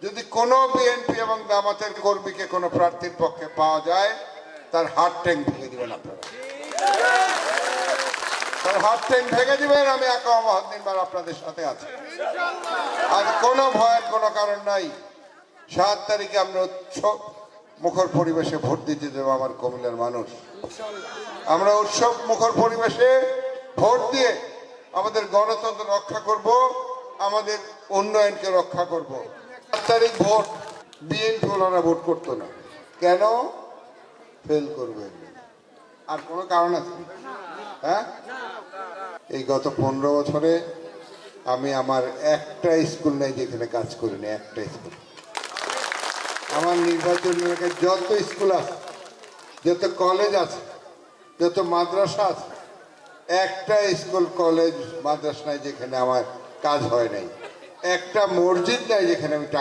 যদি কোনো বিএনপি এবং জামাতের কর্মীকে কোনো প্রার্থীর পক্ষে পাওয়া যায়, তার হার্ট ট্যাঙ্ক ভেঙে দিবেন আপনারা। তার হার্ট ট্যাঙ্ক ভেঙে দিবেন। আমি একা মহাদিনবার আপনাদের সাথে আছি। আর কোনো ভয়ের কোনো কারণ নাই। 7 তারিখে আমরা উৎসব মুখর পরিবেশে ভোট দিতে দেবো আমার কুমিল্লার মানুষ। আমরা উৎসব মুখর পরিবেশে ভোট দিয়ে আমাদের গণতন্ত্র রক্ষা করব, আমাদের উন্নয়নকে রক্ষা করব। 7 তারিখ ভোট বিএনপি ওনারা ভোট করতো না কেন? ফেল করবে। আর কোনো কারণ আছে? হ্যাঁ, এই গত 15 বছরে আমি আমার একটা স্কুল নাই যেখানে কাজ করিনি। একটা স্কুল আমার নির্বাচন এলাকায় যত স্কুল আছে, যত কলেজ আছে, যত মাদ্রাসা আছে, একটা স্কুল কলেজ মাদ্রাসা নাই যেখানে আমার কাজ হয় নাই। একটা মসজিদ নাই যেখানে আমি টাকা